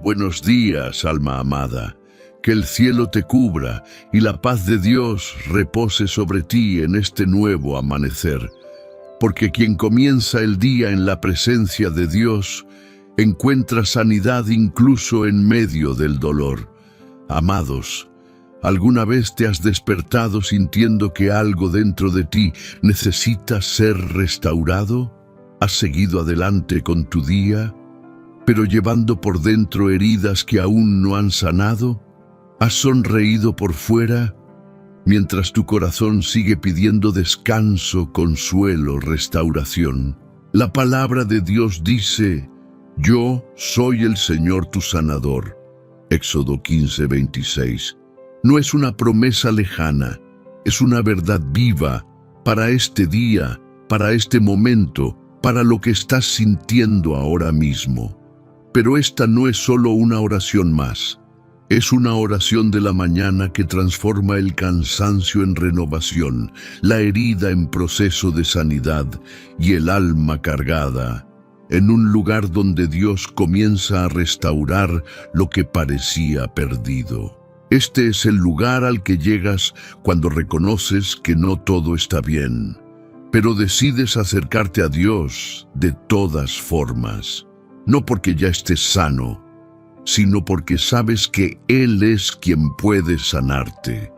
Buenos días, alma amada. Que el cielo te cubra y la paz de Dios repose sobre ti en este nuevo amanecer. Porque quien comienza el día en la presencia de Dios, encuentra sanidad incluso en medio del dolor. Amados, ¿alguna vez te has despertado sintiendo que algo dentro de ti necesita ser restaurado? ¿Has seguido adelante con tu día, pero llevando por dentro heridas que aún no han sanado? ¿Has sonreído por fuera, mientras tu corazón sigue pidiendo descanso, consuelo, restauración? La palabra de Dios dice: yo soy el Señor tu sanador. Éxodo 15:26. No es una promesa lejana, es una verdad viva para este día, para este momento, para lo que estás sintiendo ahora mismo. Pero esta no es solo una oración más. Es una oración de la mañana que transforma el cansancio en renovación, la herida en proceso de sanidad y el alma cargada en un lugar donde Dios comienza a restaurar lo que parecía perdido. Este es el lugar al que llegas cuando reconoces que no todo está bien, pero decides acercarte a Dios de todas formas. No porque ya estés sano, sino porque sabes que Él es quien puede sanarte.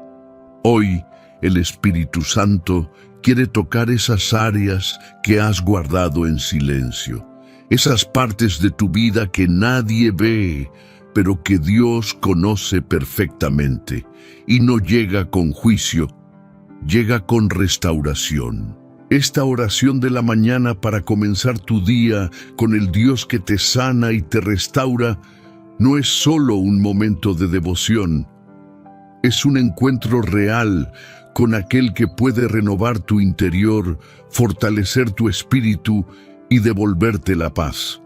Hoy, el Espíritu Santo quiere tocar esas áreas que has guardado en silencio, esas partes de tu vida que nadie ve, pero que Dios conoce perfectamente, y no llega con juicio, llega con restauración. Esta oración de la mañana para comenzar tu día con el Dios que te sana y te restaura no es solo un momento de devoción, es un encuentro real con aquel que puede renovar tu interior, fortalecer tu espíritu y devolverte la paz.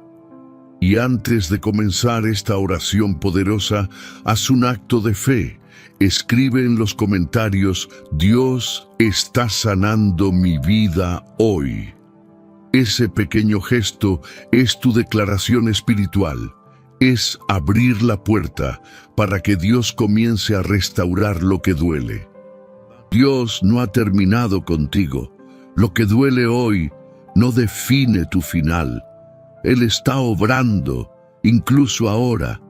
Y antes de comenzar esta oración poderosa, haz un acto de fe. Escribe en los comentarios: Dios está sanando mi vida hoy. Ese pequeño gesto es tu declaración espiritual. Es abrir la puerta para que Dios comience a restaurar lo que duele. Dios no ha terminado contigo. Lo que duele hoy no define tu final. Él está obrando, incluso ahora.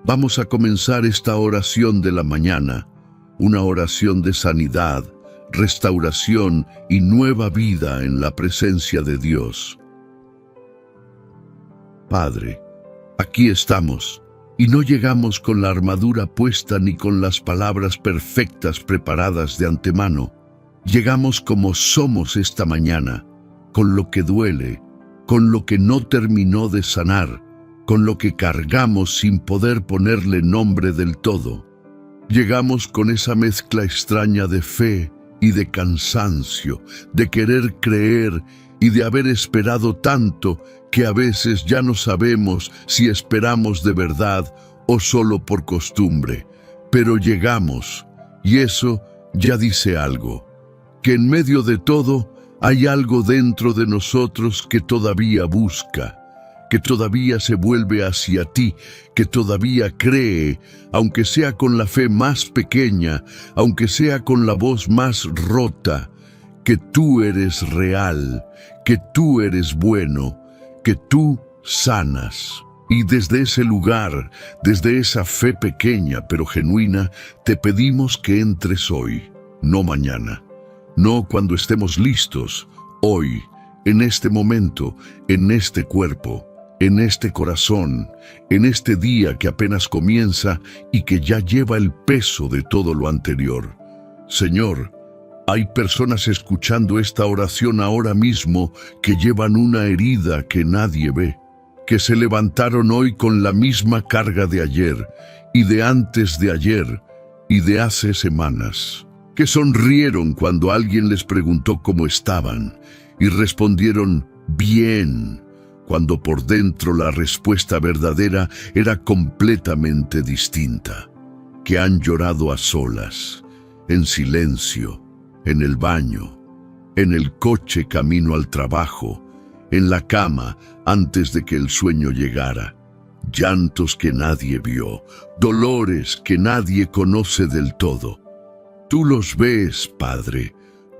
Vamos a comenzar esta oración de la mañana, una oración de sanidad, restauración y nueva vida en la presencia de Dios. Padre, aquí estamos, y no llegamos con la armadura puesta ni con las palabras perfectas preparadas de antemano. Llegamos como somos esta mañana, con lo que duele, con lo que no terminó de sanar, con lo que cargamos sin poder ponerle nombre del todo. Llegamos con esa mezcla extraña de fe y de cansancio, de querer creer y de haber esperado tanto que a veces ya no sabemos si esperamos de verdad o solo por costumbre. Pero llegamos, y eso ya dice algo, que en medio de todo hay algo dentro de nosotros que todavía busca, que todavía se vuelve hacia ti, que todavía cree, aunque sea con la fe más pequeña, aunque sea con la voz más rota, que tú eres real, que tú eres bueno, que tú sanas. Y desde ese lugar, desde esa fe pequeña pero genuina, te pedimos que entres hoy, no mañana. No cuando estemos listos, hoy, en este momento, en este cuerpo, en este corazón, en este día que apenas comienza y que ya lleva el peso de todo lo anterior. Señor, hay personas escuchando esta oración ahora mismo que llevan una herida que nadie ve, que se levantaron hoy con la misma carga de ayer y de antes de ayer y de hace semanas, que sonrieron cuando alguien les preguntó cómo estaban y respondieron bien, cuando por dentro la respuesta verdadera era completamente distinta, que han llorado a solas, en silencio, en el baño, en el coche camino al trabajo, en la cama antes de que el sueño llegara, llantos que nadie vio, dolores que nadie conoce del todo. Tú los ves, Padre,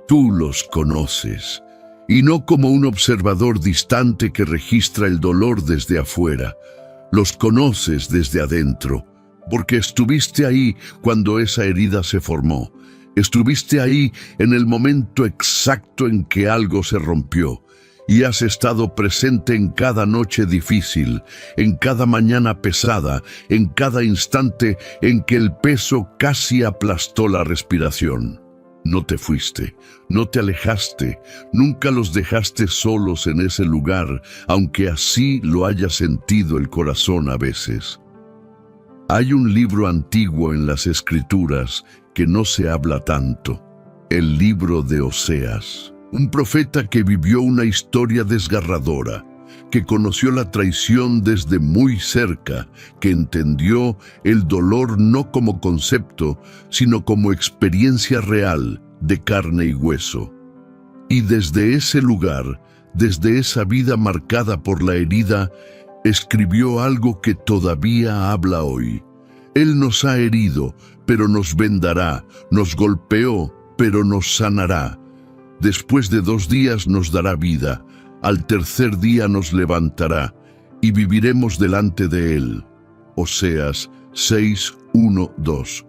tú los conoces, y no como un observador distante que registra el dolor desde afuera. Los conoces desde adentro, porque estuviste ahí cuando esa herida se formó. Estuviste ahí en el momento exacto en que algo se rompió, y has estado presente en cada noche difícil, en cada mañana pesada, en cada instante en que el peso casi aplastó la respiración. No te fuiste, no te alejaste, nunca los dejaste solos en ese lugar, aunque así lo haya sentido el corazón a veces. Hay un libro antiguo en las Escrituras que no se habla tanto, el libro de Oseas. Un profeta que vivió una historia desgarradora, que conoció la traición desde muy cerca, que entendió el dolor no como concepto, sino como experiencia real de carne y hueso. Y desde ese lugar, desde esa vida marcada por la herida, escribió algo que todavía habla hoy. Él nos ha herido, pero nos vendará, nos golpeó, pero nos sanará. Después de 2 días nos dará vida, al tercer día nos levantará, y viviremos delante de Él. Oseas 6, 1, 2.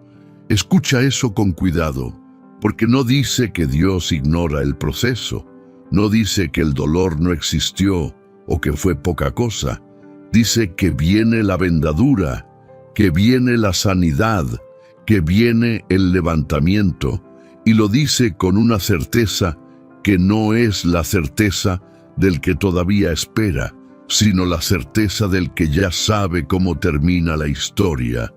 Escucha eso con cuidado, porque no dice que Dios ignora el proceso, no dice que el dolor no existió o que fue poca cosa. Dice que viene la vendadura, que viene la sanidad, que viene el levantamiento, y lo dice con una certeza que no es la certeza del que todavía espera, sino la certeza del que ya sabe cómo termina la historia,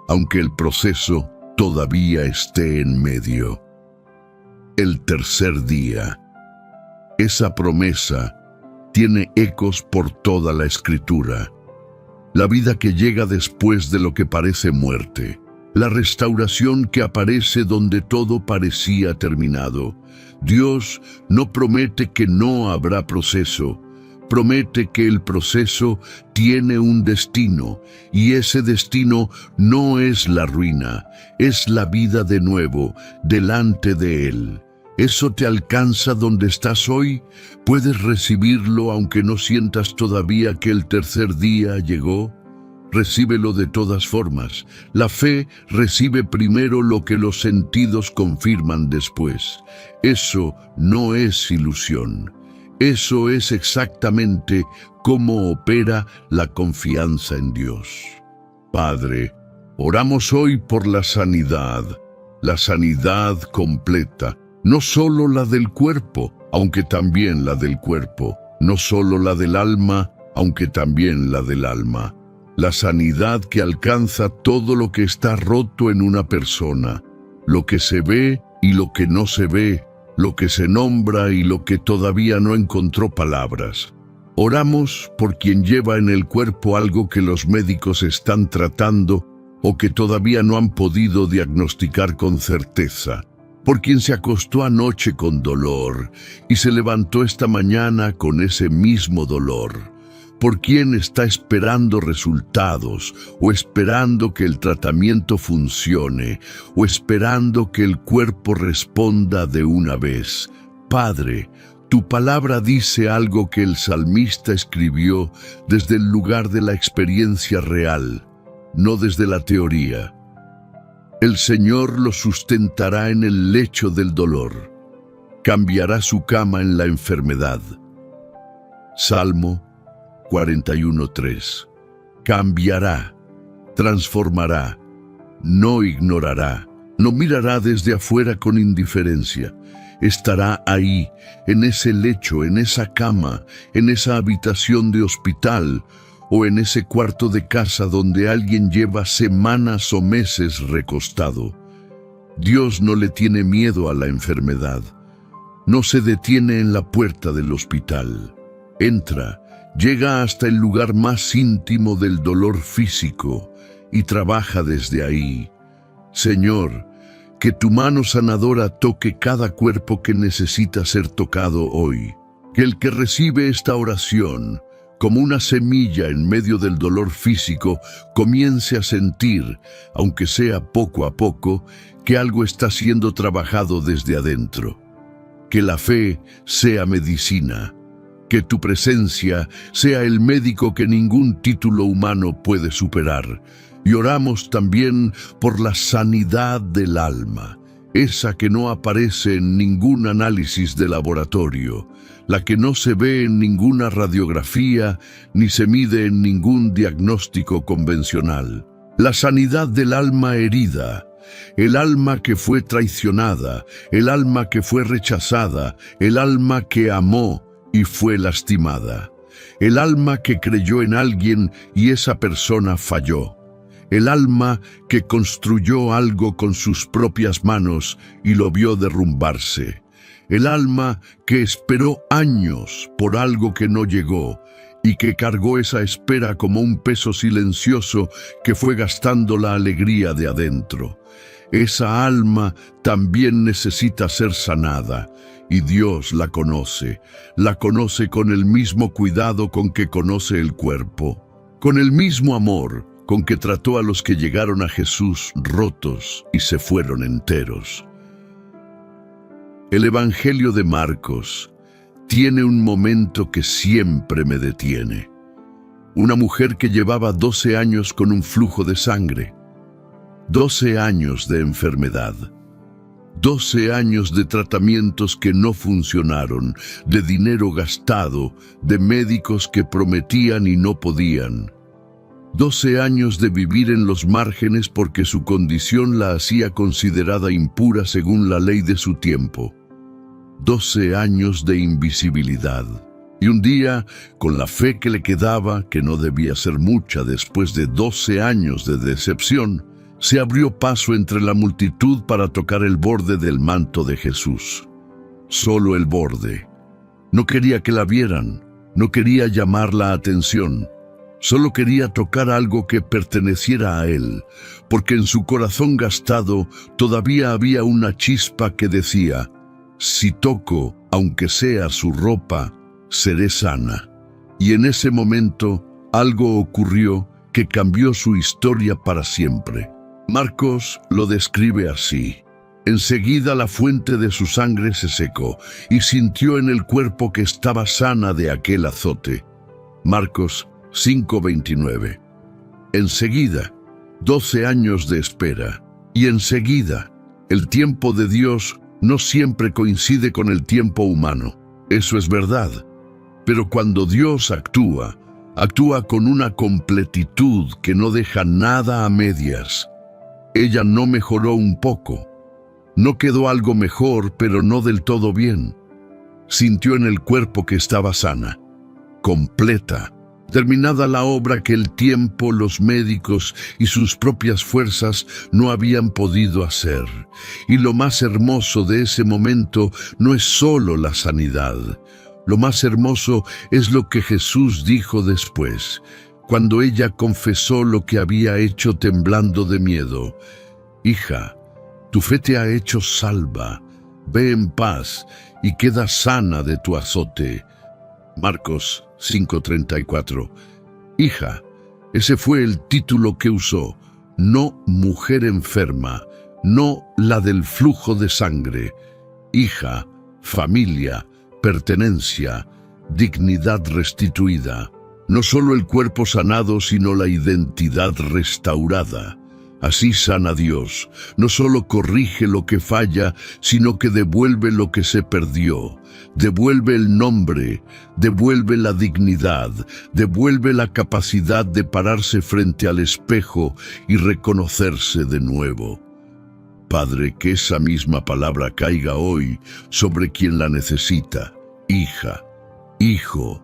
aunque el proceso todavía esté en medio. El tercer día. Esa promesa tiene ecos por toda la Escritura. La vida que llega después de lo que parece muerte. La restauración que aparece donde todo parecía terminado. Dios no promete que no habrá proceso, promete que el proceso tiene un destino, y ese destino no es la ruina, es la vida de nuevo, delante de Él. ¿Eso te alcanza donde estás hoy? ¿Puedes recibirlo aunque no sientas todavía que el tercer día llegó? Recíbelo de todas formas. La fe recibe primero lo que los sentidos confirman después. Eso no es ilusión. Eso es exactamente cómo opera la confianza en Dios. Padre, oramos hoy por la sanidad completa, no solo la del cuerpo, aunque también la del cuerpo, no solo la del alma, aunque también la del alma. La sanidad que alcanza todo lo que está roto en una persona, lo que se ve y lo que no se ve, lo que se nombra y lo que todavía no encontró palabras. Oramos por quien lleva en el cuerpo algo que los médicos están tratando o que todavía no han podido diagnosticar con certeza. Por quien se acostó anoche con dolor y se levantó esta mañana con ese mismo dolor. Por quien está esperando resultados, o esperando que el tratamiento funcione, o esperando que el cuerpo responda de una vez. Padre, tu palabra dice algo que el salmista escribió desde el lugar de la experiencia real, no desde la teoría. El Señor lo sustentará en el lecho del dolor, cambiará su cama en la enfermedad. Salmo 41:3. Cambiará, transformará, no ignorará, no mirará desde afuera con indiferencia. Estará ahí, en ese lecho, en esa cama, en esa habitación de hospital o en ese cuarto de casa donde alguien lleva semanas o meses recostado. Dios no le tiene miedo a la enfermedad. No se detiene en la puerta del hospital. Entra, llega hasta el lugar más íntimo del dolor físico y trabaja desde ahí. Señor, que tu mano sanadora toque cada cuerpo que necesita ser tocado hoy. Que el que recibe esta oración, como una semilla en medio del dolor físico, comience a sentir, aunque sea poco a poco, que algo está siendo trabajado desde adentro. Que la fe sea medicina, que tu presencia sea el médico que ningún título humano puede superar. Y oramos también por la sanidad del alma, esa que no aparece en ningún análisis de laboratorio, la que no se ve en ninguna radiografía ni se mide en ningún diagnóstico convencional. La sanidad del alma herida, el alma que fue traicionada, el alma que fue rechazada, el alma que amó y fue lastimada, el alma que creyó en alguien y esa persona falló. El alma que construyó algo con sus propias manos y lo vio derrumbarse. El alma que esperó años por algo que no llegó y que cargó esa espera como un peso silencioso que fue gastando la alegría de adentro. Esa alma también necesita ser sanada y Dios la conoce con el mismo cuidado con que conoce el cuerpo, con el mismo amor con que trató a los que llegaron a Jesús rotos y se fueron enteros. El Evangelio de Marcos tiene un momento que siempre me detiene. Una mujer que llevaba 12 años con un flujo de sangre, 12 años de enfermedad, 12 años de tratamientos que no funcionaron, de dinero gastado, de médicos que prometían y no podían. 12 años de vivir en los márgenes porque su condición la hacía considerada impura según la ley de su tiempo. 12 años de invisibilidad. Y un día, con la fe que le quedaba, que no debía ser mucha después de 12 años de decepción, se abrió paso entre la multitud para tocar el borde del manto de Jesús. Solo el borde. No quería que la vieran, no quería llamar la atención. Solo quería tocar algo que perteneciera a él, porque en su corazón gastado todavía había una chispa que decía: si toco, aunque sea su ropa, seré sana. Y en ese momento algo ocurrió que cambió su historia para siempre. Marcos lo describe así: enseguida la fuente de su sangre se secó y sintió en el cuerpo que estaba sana de aquel azote. Marcos 5:29. Enseguida, 12 años de espera, y enseguida, el tiempo de Dios no siempre coincide con el tiempo humano. Eso es verdad. Pero cuando Dios actúa, actúa con una completitud que no deja nada a medias. Ella no mejoró un poco. No quedó algo mejor, pero no del todo bien. Sintió en el cuerpo que estaba sana, completa, terminada la obra que el tiempo, los médicos y sus propias fuerzas no habían podido hacer. Y lo más hermoso de ese momento no es solo la sanidad. Lo más hermoso es lo que Jesús dijo después, cuando ella confesó lo que había hecho temblando de miedo. Hija, tu fe te ha hecho salva. Ve en paz y queda sana de tu azote. Marcos 5:34. Hija, ese fue el título que usó, no mujer enferma, no la del flujo de sangre. Hija, familia, pertenencia, dignidad restituida. No solo el cuerpo sanado, sino la identidad restaurada. Así sana Dios, no solo corrige lo que falla, sino que devuelve lo que se perdió, devuelve el nombre, devuelve la dignidad, devuelve la capacidad de pararse frente al espejo y reconocerse de nuevo. Padre, que esa misma palabra caiga hoy sobre quien la necesita. Hija, hijo,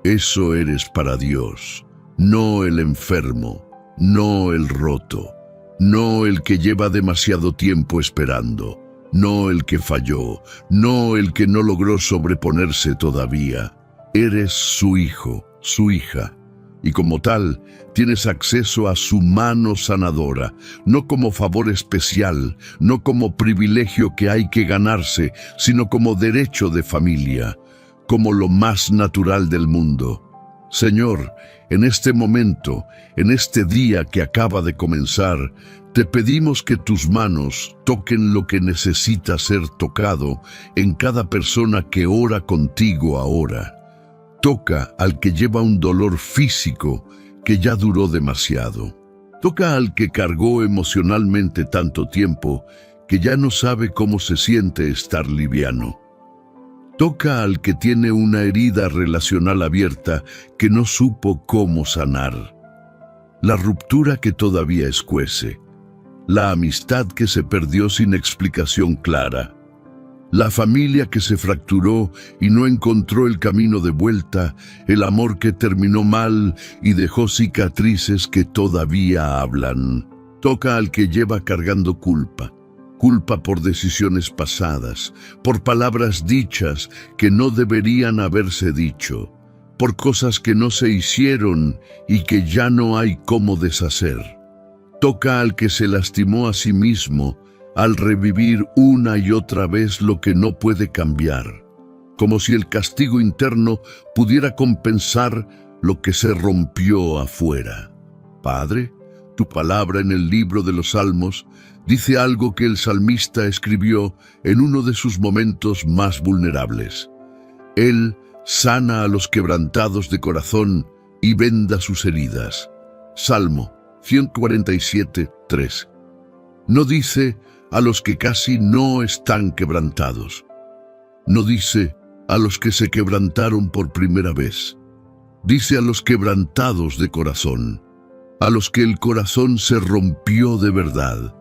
eso eres para Dios, no el enfermo, no el roto. No el que lleva demasiado tiempo esperando, no el que falló, no el que no logró sobreponerse todavía. Eres su hijo, su hija, y como tal, tienes acceso a su mano sanadora, no como favor especial, no como privilegio que hay que ganarse, sino como derecho de familia, como lo más natural del mundo. Señor, en este momento, en este día que acaba de comenzar, te pedimos que tus manos toquen lo que necesita ser tocado en cada persona que ora contigo ahora. Toca al que lleva un dolor físico que ya duró demasiado. Toca al que cargó emocionalmente tanto tiempo que ya no sabe cómo se siente estar liviano. Toca al que tiene una herida relacional abierta que no supo cómo sanar. La ruptura que todavía escuece. La amistad que se perdió sin explicación clara. La familia que se fracturó y no encontró el camino de vuelta, el amor que terminó mal y dejó cicatrices que todavía hablan. Toca al que lleva cargando culpa. Culpa por decisiones pasadas, por palabras dichas que no deberían haberse dicho, por cosas que no se hicieron y que ya no hay cómo deshacer. Toca al que se lastimó a sí mismo al revivir una y otra vez lo que no puede cambiar, como si el castigo interno pudiera compensar lo que se rompió afuera. Padre, tu palabra en el libro de los Salmos dice algo que el salmista escribió en uno de sus momentos más vulnerables. Él sana a los quebrantados de corazón y venda sus heridas. Salmo 147:3. No dice a los que casi no están quebrantados. No dice a los que se quebrantaron por primera vez. Dice a los quebrantados de corazón, a los que el corazón se rompió de verdad,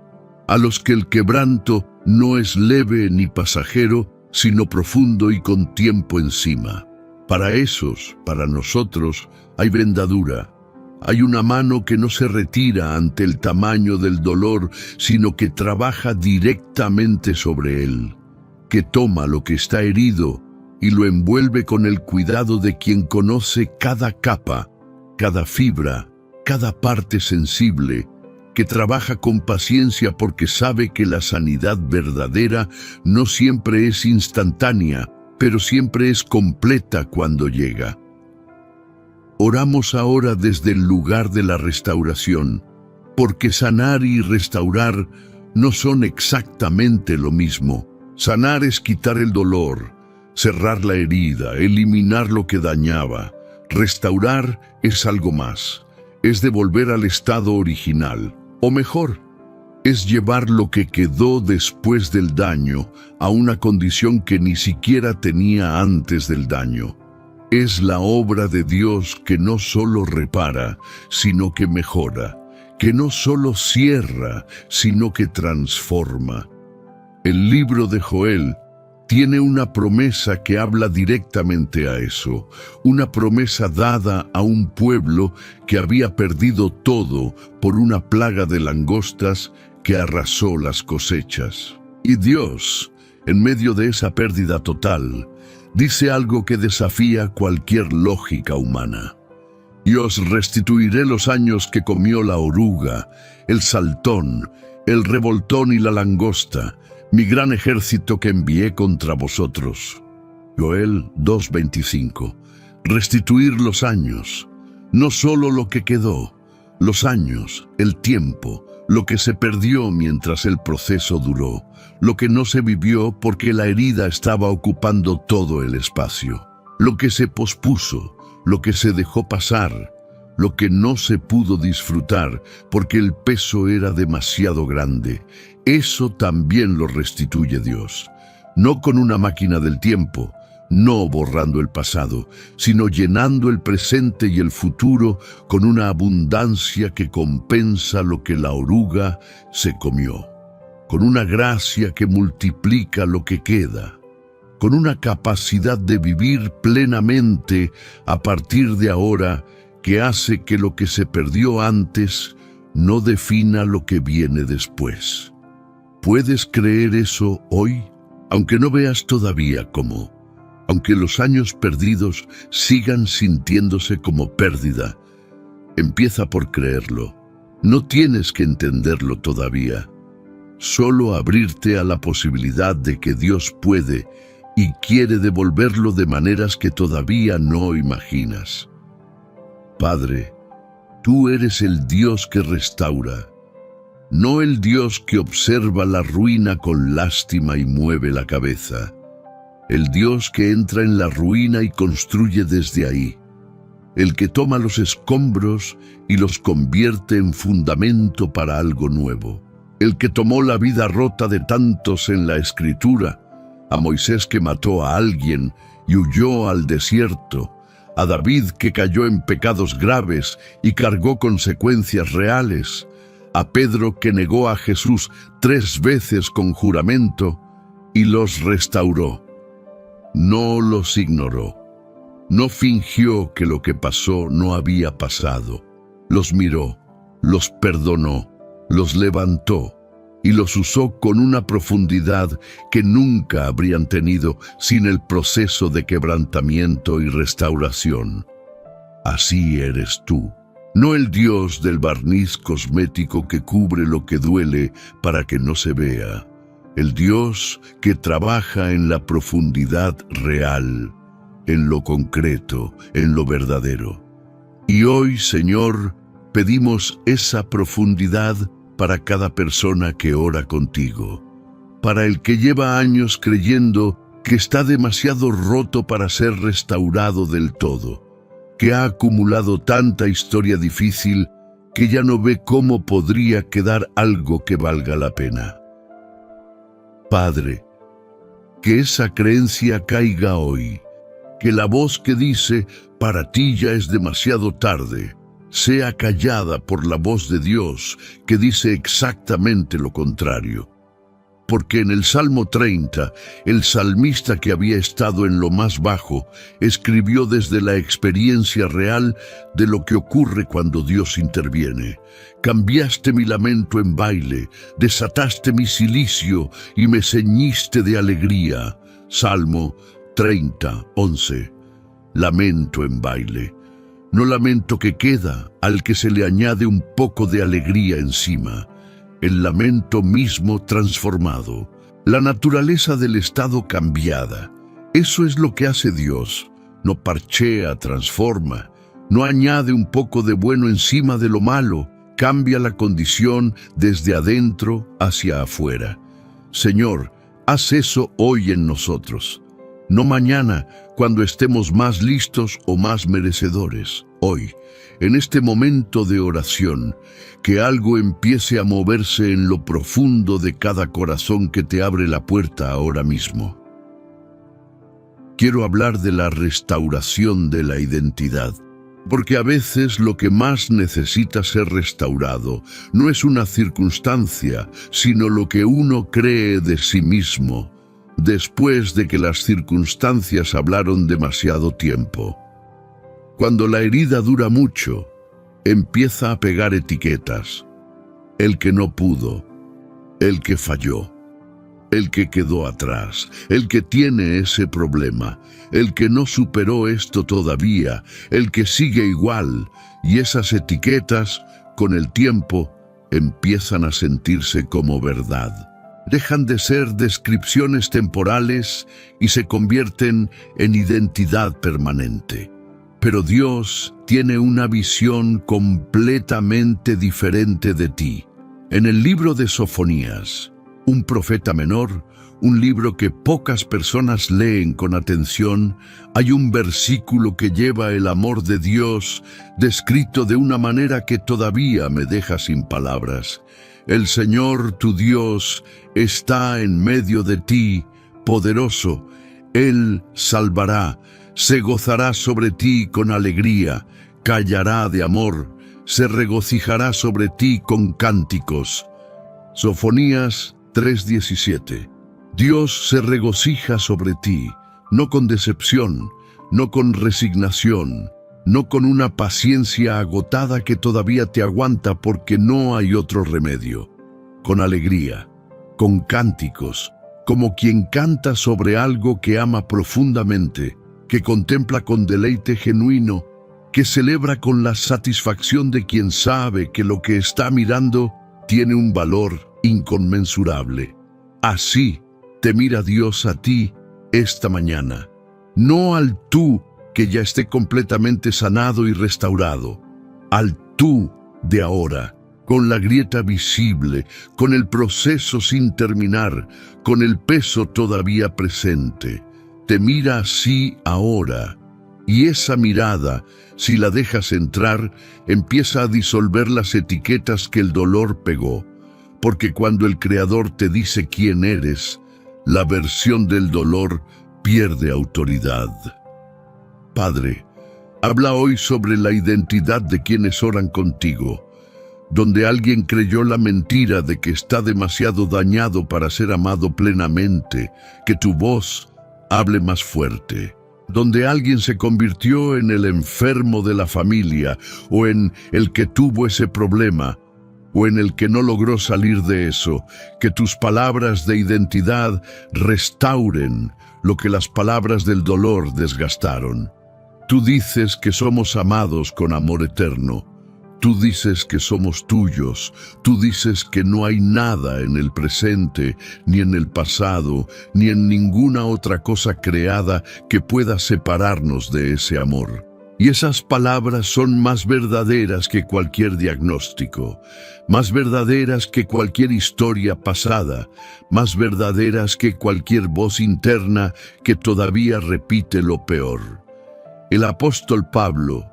a los que el quebranto no es leve ni pasajero, sino profundo y con tiempo encima. Para esos, para nosotros, hay vendadura. Hay una mano que no se retira ante el tamaño del dolor, sino que trabaja directamente sobre él, que toma lo que está herido y lo envuelve con el cuidado de quien conoce cada capa, cada fibra, cada parte sensible, que trabaja con paciencia porque sabe que la sanidad verdadera no siempre es instantánea, pero siempre es completa cuando llega. Oramos ahora desde el lugar de la restauración, porque sanar y restaurar no son exactamente lo mismo. Sanar es quitar el dolor, cerrar la herida, eliminar lo que dañaba. Restaurar es algo más, es devolver al estado original, o mejor, es llevar lo que quedó después del daño a una condición que ni siquiera tenía antes del daño. Es la obra de Dios que no solo repara, sino que mejora, que no solo cierra, sino que transforma. El libro de Joel tiene una promesa que habla directamente a eso, una promesa dada a un pueblo que había perdido todo por una plaga de langostas que arrasó las cosechas. Y Dios, en medio de esa pérdida total, dice algo que desafía cualquier lógica humana. Y os restituiré los años que comió la oruga, el saltón, el revoltón y la langosta, mi gran ejército que envié contra vosotros. Joel 2:25. Restituir los años, no solo lo que quedó, los años, el tiempo, lo que se perdió mientras el proceso duró, lo que no se vivió porque la herida estaba ocupando todo el espacio, lo que se pospuso, lo que se dejó pasar, lo que no se pudo disfrutar porque el peso era demasiado grande. Eso también lo restituye Dios, no con una máquina del tiempo, no borrando el pasado, sino llenando el presente y el futuro con una abundancia que compensa lo que la oruga se comió, con una gracia que multiplica lo que queda, con una capacidad de vivir plenamente a partir de ahora que hace que lo que se perdió antes no defina lo que viene después. ¿Puedes creer eso hoy? Aunque no veas todavía cómo. Aunque los años perdidos sigan sintiéndose como pérdida, empieza por creerlo. No tienes que entenderlo todavía. Solo abrirte a la posibilidad de que Dios puede y quiere devolverlo de maneras que todavía no imaginas. Padre, tú eres el Dios que restaura, no el Dios que observa la ruina con lástima y mueve la cabeza, el Dios que entra en la ruina y construye desde ahí, el que toma los escombros y los convierte en fundamento para algo nuevo, el que tomó la vida rota de tantos en la Escritura, a Moisés que mató a alguien y huyó al desierto, a David que cayó en pecados graves y cargó consecuencias reales, a Pedro que negó a Jesús 3 veces con juramento y los restauró. No los ignoró. No fingió que lo que pasó no había pasado. Los miró, los perdonó, los levantó y los usó con una profundidad que nunca habrían tenido sin el proceso de quebrantamiento y restauración. Así eres tú, no el Dios del barniz cosmético que cubre lo que duele para que no se vea, el Dios que trabaja en la profundidad real, en lo concreto, en lo verdadero. Y hoy, Señor, pedimos esa profundidad para cada persona que ora contigo, para el que lleva años creyendo que está demasiado roto para ser restaurado del todo, que ha acumulado tanta historia difícil que ya no ve cómo podría quedar algo que valga la pena. Padre, que esa creencia caiga hoy, que la voz que dice, para ti ya es demasiado tarde, sea callada por la voz de Dios, que dice exactamente lo contrario. Porque en el Salmo 30, el salmista que había estado en lo más bajo, escribió desde la experiencia real de lo que ocurre cuando Dios interviene. Cambiaste mi lamento en baile, desataste mi cilicio y me ceñiste de alegría. Salmo 30, 11. Lamento en baile. No lamento que queda, al que se le añade un poco de alegría encima. El lamento mismo transformado, la naturaleza del estado cambiada. Eso es lo que hace Dios. No parchea, transforma, no añade un poco de bueno encima de lo malo, cambia la condición desde adentro hacia afuera. Señor, haz eso hoy en nosotros. No mañana, cuando estemos más listos o más merecedores. Hoy, en este momento de oración, que algo empiece a moverse en lo profundo de cada corazón que te abre la puerta ahora mismo. Quiero hablar de la restauración de la identidad, porque a veces lo que más necesita ser restaurado no es una circunstancia, sino lo que uno cree de sí mismo, después de que las circunstancias hablaron demasiado tiempo. Cuando la herida dura mucho, empieza a pegar etiquetas. El que no pudo, el que falló, el que quedó atrás, el que tiene ese problema, el que no superó esto todavía, el que sigue igual, y esas etiquetas, con el tiempo, empiezan a sentirse como verdad. Dejan de ser descripciones temporales y se convierten en identidad permanente. Pero Dios tiene una visión completamente diferente de ti. En el libro de Sofonías, un profeta menor, un libro que pocas personas leen con atención, hay un versículo que lleva el amor de Dios descrito de una manera que todavía me deja sin palabras. El Señor tu Dios está en medio de ti, poderoso. Él salvará, se gozará sobre ti con alegría, callará de amor, se regocijará sobre ti con cánticos. Sofonías 3:17. Dios se regocija sobre ti, no con decepción, no con resignación, no con una paciencia agotada que todavía te aguanta porque no hay otro remedio. Con alegría, con cánticos, como quien canta sobre algo que ama profundamente, que contempla con deleite genuino, que celebra con la satisfacción de quien sabe que lo que está mirando tiene un valor inconmensurable. Así te mira Dios a ti esta mañana, no al tú que ya esté completamente sanado y restaurado. Al tú de ahora, con la grieta visible, con el proceso sin terminar, con el peso todavía presente. Te mira así ahora, y esa mirada, si la dejas entrar, empieza a disolver las etiquetas que el dolor pegó, porque cuando el Creador te dice quién eres, la versión del dolor pierde autoridad. Padre, habla hoy sobre la identidad de quienes oran contigo, donde alguien creyó la mentira de que está demasiado dañado para ser amado plenamente, que tu voz hable más fuerte. Donde alguien se convirtió en el enfermo de la familia, o en el que tuvo ese problema, o en el que no logró salir de eso, que tus palabras de identidad restauren lo que las palabras del dolor desgastaron. Tú dices que somos amados con amor eterno. Tú dices que somos tuyos, tú dices que no hay nada en el presente, ni en el pasado, ni en ninguna otra cosa creada que pueda separarnos de ese amor. Y esas palabras son más verdaderas que cualquier diagnóstico, más verdaderas que cualquier historia pasada, más verdaderas que cualquier voz interna que todavía repite lo peor. El apóstol Pablo,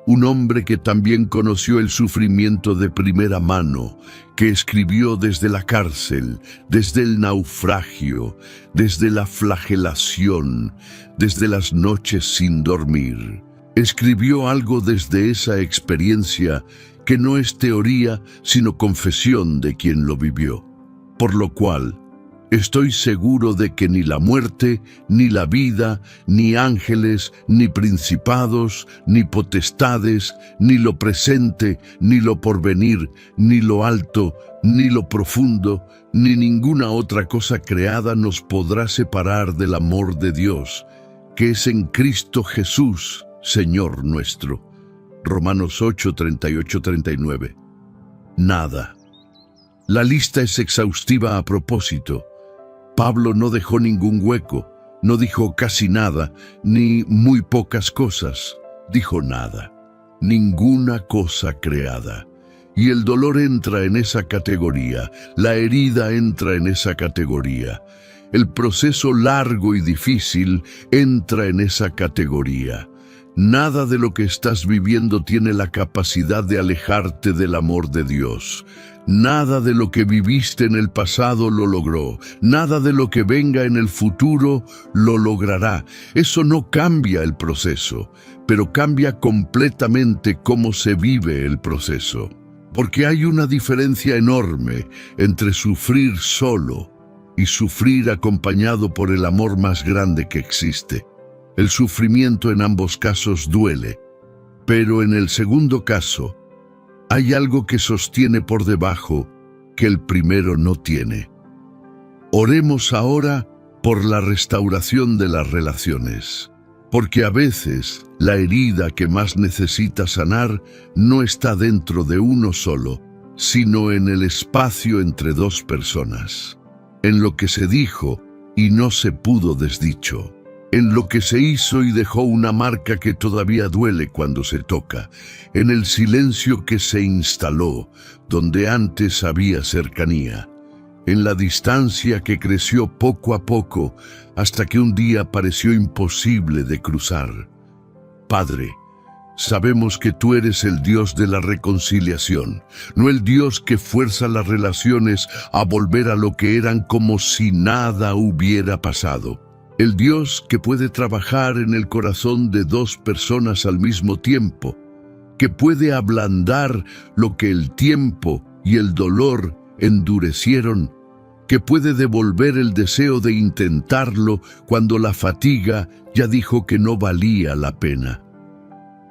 un hombre que también conoció el sufrimiento de primera mano, que escribió desde la cárcel, desde el naufragio, desde la flagelación, desde las noches sin dormir. Escribió algo desde esa experiencia que no es teoría, sino confesión de quien lo vivió. Por lo cual, estoy seguro de que ni la muerte, ni la vida, ni ángeles, ni principados, ni potestades, ni lo presente, ni lo porvenir, ni lo alto, ni lo profundo, ni ninguna otra cosa creada nos podrá separar del amor de Dios, que es en Cristo Jesús, Señor nuestro. Romanos 8, 38, 39. Nada. La lista es exhaustiva a propósito. Pablo no dejó ningún hueco, no dijo casi nada, ni muy pocas cosas. Dijo nada, ninguna cosa creada. Y el dolor entra en esa categoría, la herida entra en esa categoría. El proceso largo y difícil entra en esa categoría. Nada de lo que estás viviendo tiene la capacidad de alejarte del amor de Dios. Nada de lo que viviste en el pasado lo logró. Nada de lo que venga en el futuro lo logrará. Eso no cambia el proceso, pero cambia completamente cómo se vive el proceso. Porque hay una diferencia enorme entre sufrir solo y sufrir acompañado por el amor más grande que existe. El sufrimiento en ambos casos duele, pero en el segundo caso, hay algo que sostiene por debajo que el primero no tiene. Oremos ahora por la restauración de las relaciones, porque a veces la herida que más necesita sanar no está dentro de uno solo, sino en el espacio entre dos personas, en lo que se dijo y no se pudo desdicho, en lo que se hizo y dejó una marca que todavía duele cuando se toca, en el silencio que se instaló donde antes había cercanía, en la distancia que creció poco a poco hasta que un día pareció imposible de cruzar. Padre, sabemos que tú eres el Dios de la reconciliación, no el Dios que fuerza las relaciones a volver a lo que eran como si nada hubiera pasado. El Dios que puede trabajar en el corazón de dos personas al mismo tiempo, que puede ablandar lo que el tiempo y el dolor endurecieron, que puede devolver el deseo de intentarlo cuando la fatiga ya dijo que no valía la pena.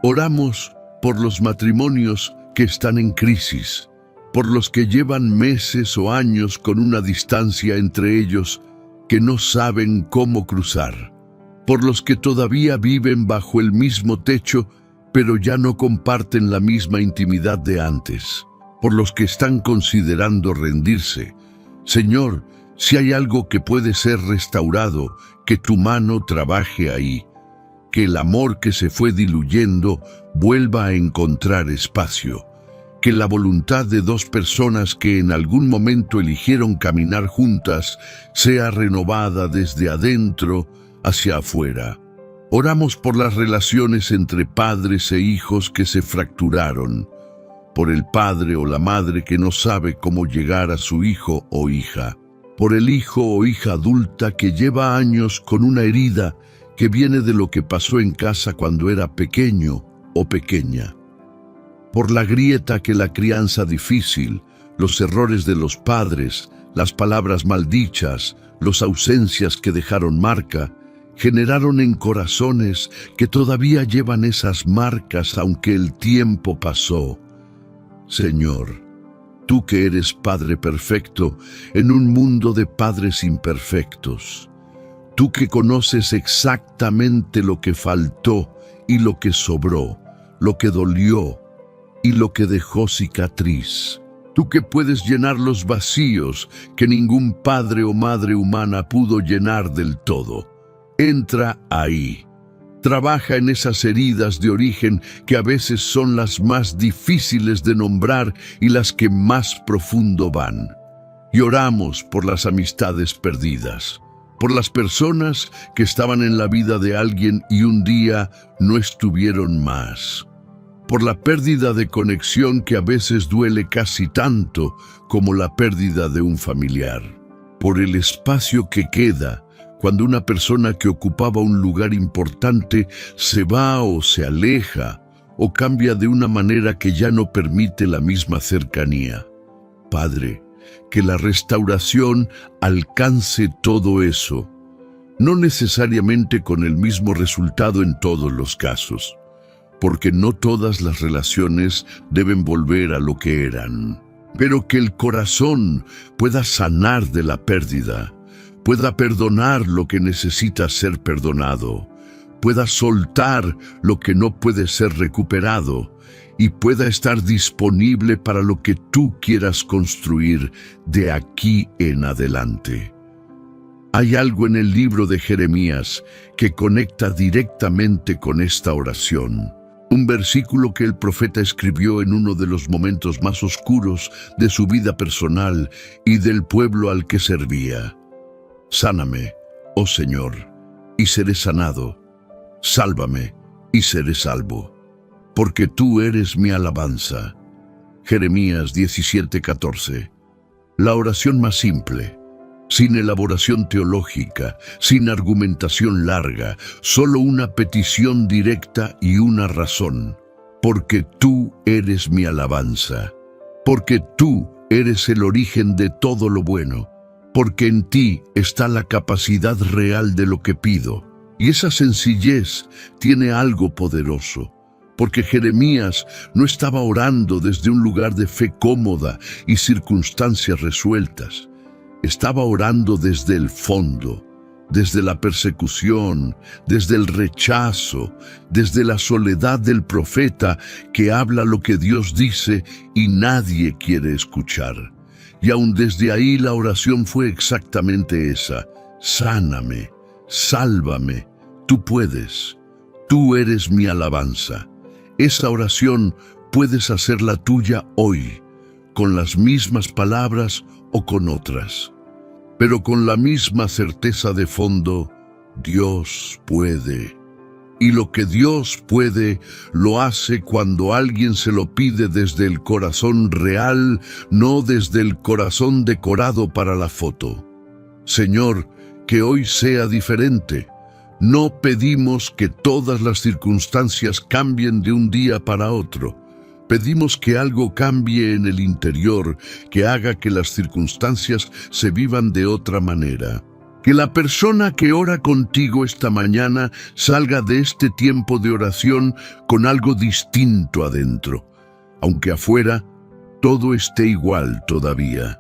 Oramos por los matrimonios que están en crisis, por los que llevan meses o años con una distancia entre ellos que no saben cómo cruzar, por los que todavía viven bajo el mismo techo, pero ya no comparten la misma intimidad de antes, por los que están considerando rendirse. Señor, si hay algo que puede ser restaurado, que tu mano trabaje ahí. que el amor que se fue diluyendo vuelva a encontrar espacio, que la voluntad de dos personas que en algún momento eligieron caminar juntas sea renovada desde adentro hacia afuera. Oramos por las relaciones entre padres e hijos que se fracturaron, por el padre o la madre que no sabe cómo llegar a su hijo o hija, por el hijo o hija adulta que lleva años con una herida que viene de lo que pasó en casa cuando era pequeño o pequeña, por la grieta que la crianza difícil, los errores de los padres, las palabras maldichas, las ausencias que dejaron marca, generaron en corazones que todavía llevan esas marcas aunque el tiempo pasó. Señor, tú que eres Padre perfecto en un mundo de padres imperfectos, tú que conoces exactamente lo que faltó y lo que sobró, lo que dolió y lo que dejó cicatriz, tú que puedes llenar los vacíos que ningún padre o madre humana pudo llenar del todo. Entra ahí. Trabaja en esas heridas de origen que a veces son las más difíciles de nombrar y las que más profundo van. Y oramos por las amistades perdidas, por las personas que estaban en la vida de alguien y un día no estuvieron más, por la pérdida de conexión que a veces duele casi tanto como la pérdida de un familiar, por el espacio que queda cuando una persona que ocupaba un lugar importante se va o se aleja o cambia de una manera que ya no permite la misma cercanía. Padre, que la restauración alcance todo eso, no necesariamente con el mismo resultado en todos los casos, porque no todas las relaciones deben volver a lo que eran, pero que el corazón pueda sanar de la pérdida, pueda perdonar lo que necesita ser perdonado, pueda soltar lo que no puede ser recuperado y pueda estar disponible para lo que tú quieras construir de aquí en adelante. Hay algo en el libro de Jeremías que conecta directamente con esta oración. Un versículo que el profeta escribió en uno de los momentos más oscuros de su vida personal y del pueblo al que servía. Sáname, oh Señor, y seré sanado. Sálvame, y seré salvo, porque tú eres mi alabanza. Jeremías 17:14. La oración más simple, sin elaboración teológica, sin argumentación larga, solo una petición directa y una razón. Porque tú eres mi alabanza, porque tú eres el origen de todo lo bueno, porque en ti está la capacidad real de lo que pido. Y esa sencillez tiene algo poderoso, porque Jeremías no estaba orando desde un lugar de fe cómoda y circunstancias resueltas. Estaba orando desde el fondo, desde la persecución, desde el rechazo, desde la soledad del profeta que habla lo que Dios dice y nadie quiere escuchar. Y aún desde ahí la oración fue exactamente esa: sáname, sálvame, tú puedes, tú eres mi alabanza. Esa oración puedes hacerla tuya hoy, con las mismas palabras o con otras, pero con la misma certeza de fondo: Dios puede. Y lo que Dios puede, lo hace cuando alguien se lo pide desde el corazón real, no desde el corazón decorado para la foto. Señor, que hoy sea diferente. No pedimos que todas las circunstancias cambien de un día para otro. Pedimos que algo cambie en el interior, que haga que las circunstancias se vivan de otra manera. Que la persona que ora contigo esta mañana salga de este tiempo de oración con algo distinto adentro, aunque afuera todo esté igual todavía.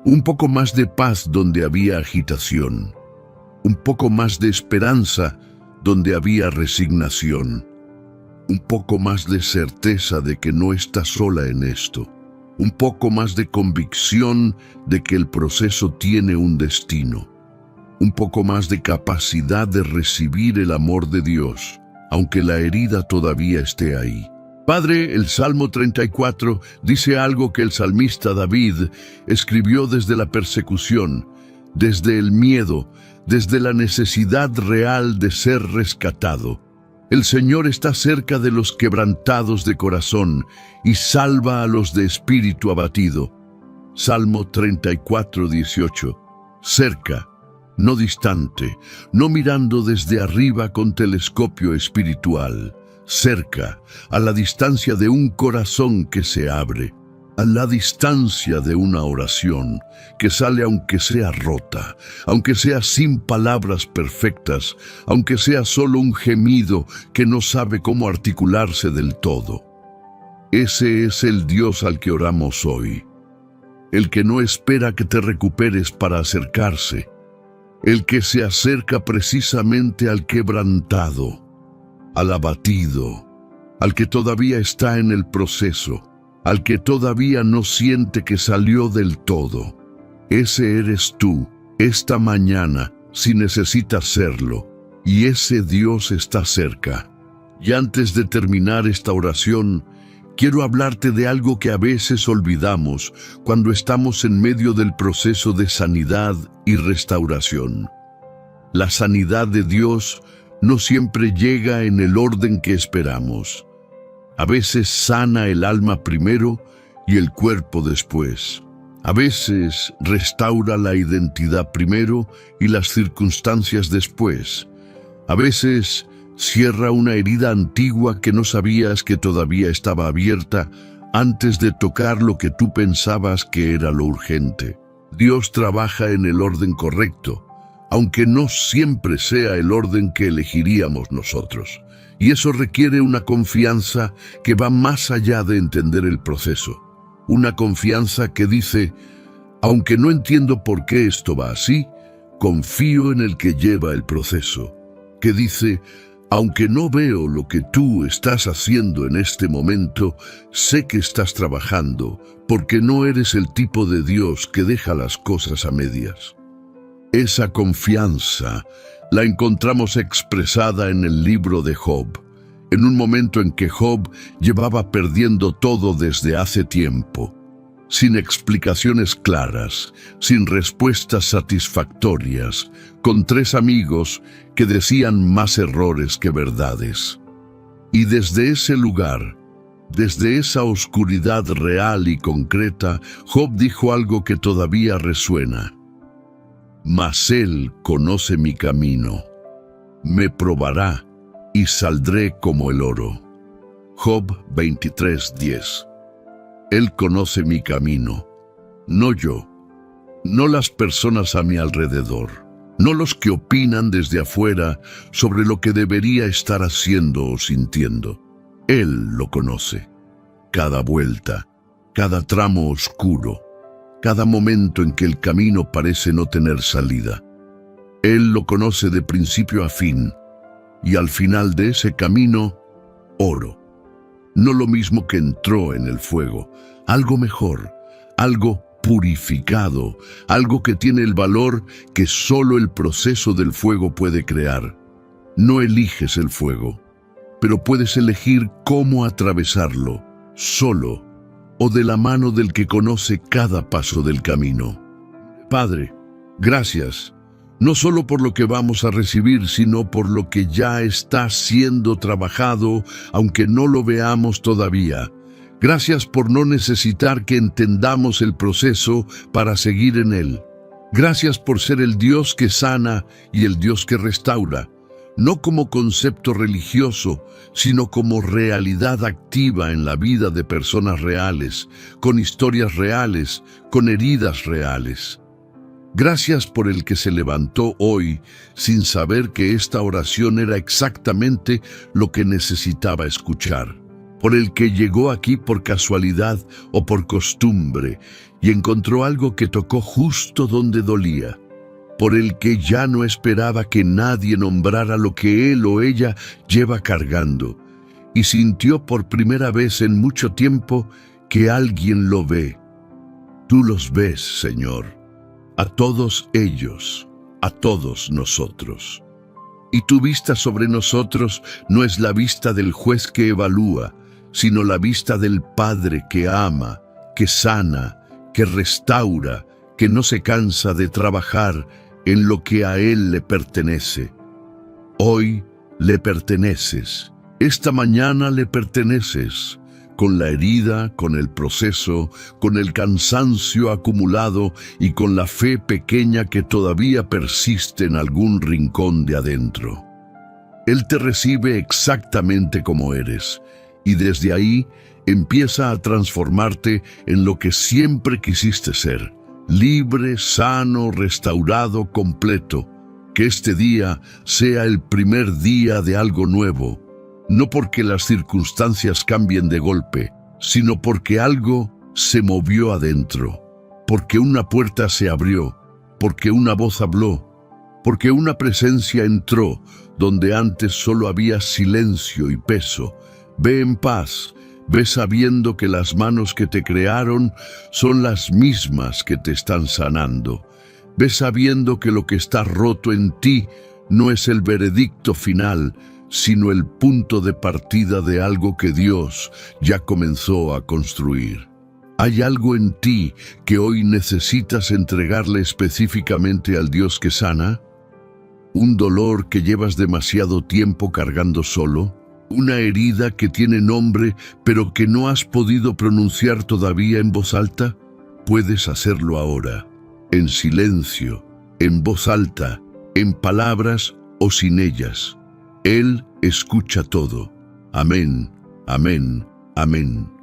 Un poco más de paz donde había agitación, un poco más de esperanza donde había resignación, un poco más de certeza de que no estás sola en esto, un poco más de convicción de que el proceso tiene un destino. un poco más de capacidad de recibir el amor de Dios, aunque la herida todavía esté ahí. Padre, el Salmo 34 dice algo que el salmista David escribió desde la persecución, desde el miedo, desde la necesidad real de ser rescatado. El Señor está cerca de los quebrantados de corazón y salva a los de espíritu abatido. Salmo 34, 18. Cerca, no distante, no mirando desde arriba con telescopio espiritual. Cerca, a la distancia de un corazón que se abre, a la distancia de una oración que sale aunque sea rota, aunque sea sin palabras perfectas, aunque sea solo un gemido que no sabe cómo articularse del todo. Ese es el Dios al que oramos hoy, el que no espera que te recuperes para acercarse, el que se acerca precisamente al quebrantado, al abatido, al que todavía está en el proceso, al que todavía no siente que salió del todo. Ese eres tú, esta mañana, si necesitas serlo, y ese Dios está cerca. Y antes de terminar esta oración, quiero hablarte de algo que a veces olvidamos cuando estamos en medio del proceso de sanidad y restauración. La sanidad de Dios no siempre llega en el orden que esperamos. A veces sana el alma primero y el cuerpo después. A veces restaura la identidad primero y las circunstancias después. A veces cierra una herida antigua que no sabías que todavía estaba abierta antes de tocar lo que tú pensabas que era lo urgente. Dios trabaja en el orden correcto, aunque no siempre sea el orden que elegiríamos nosotros. Y eso requiere una confianza que va más allá de entender el proceso. Una confianza que dice, aunque no entiendo por qué esto va así, confío en el que lleva el proceso. Que dice, aunque no veo lo que tú estás haciendo en este momento, sé que estás trabajando, porque no eres el tipo de Dios que deja las cosas a medias. Esa confianza la encontramos expresada en el libro de Job, en un momento en que Job llevaba perdiendo todo desde hace tiempo, sin explicaciones claras, sin respuestas satisfactorias, con 3 amigos que decían más errores que verdades. Y desde ese lugar, desde esa oscuridad real y concreta, Job dijo algo que todavía resuena. Mas Él conoce mi camino, me probará y saldré como el oro. Job 23:10. Él conoce mi camino, no yo, no las personas a mi alrededor, no los que opinan desde afuera sobre lo que debería estar haciendo o sintiendo. Él lo conoce, cada vuelta, cada tramo oscuro, cada momento en que el camino parece no tener salida. Él lo conoce de principio a fin, y al final de ese camino, oro. No lo mismo que entró en el fuego, algo mejor, algo purificado, algo que tiene el valor que solo el proceso del fuego puede crear. No eliges el fuego, pero puedes elegir cómo atravesarlo, solo o de la mano del que conoce cada paso del camino. Padre, gracias, no solo por lo que vamos a recibir, sino por lo que ya está siendo trabajado, aunque no lo veamos todavía. Gracias por no necesitar que entendamos el proceso para seguir en él. Gracias por ser el Dios que sana y el Dios que restaura, no como concepto religioso, sino como realidad activa en la vida de personas reales, con historias reales, con heridas reales. Gracias por el que se levantó hoy sin saber que esta oración era exactamente lo que necesitaba escuchar. Por el que llegó aquí por casualidad o por costumbre y encontró algo que tocó justo donde dolía. Por el que ya no esperaba que nadie nombrara lo que él o ella lleva cargando y sintió por primera vez en mucho tiempo que alguien lo ve. Tú los ves, Señor. A todos ellos, a todos nosotros. Y tu vista sobre nosotros no es la vista del juez que evalúa, sino la vista del Padre que ama, que sana, que restaura, que no se cansa de trabajar en lo que a Él le pertenece. Hoy le perteneces, esta mañana le perteneces, con la herida, con el proceso, con el cansancio acumulado y con la fe pequeña que todavía persiste en algún rincón de adentro. Él te recibe exactamente como eres, y desde ahí empieza a transformarte en lo que siempre quisiste ser, libre, sano, restaurado, completo. Que este día sea el primer día de algo nuevo, no porque las circunstancias cambien de golpe, sino porque algo se movió adentro, porque una puerta se abrió, porque una voz habló, porque una presencia entró donde antes solo había silencio y peso. Ve en paz, ve sabiendo que las manos que te crearon son las mismas que te están sanando. Ve sabiendo que lo que está roto en ti no es el veredicto final, sino el punto de partida de algo que Dios ya comenzó a construir. ¿Hay algo en ti que hoy necesitas entregarle específicamente al Dios que sana? ¿Un dolor que llevas demasiado tiempo cargando solo? ¿Una herida que tiene nombre pero que no has podido pronunciar todavía en voz alta? Puedes hacerlo ahora, en silencio, en voz alta, en palabras o sin ellas. Él escucha todo. Amén, amén, amén.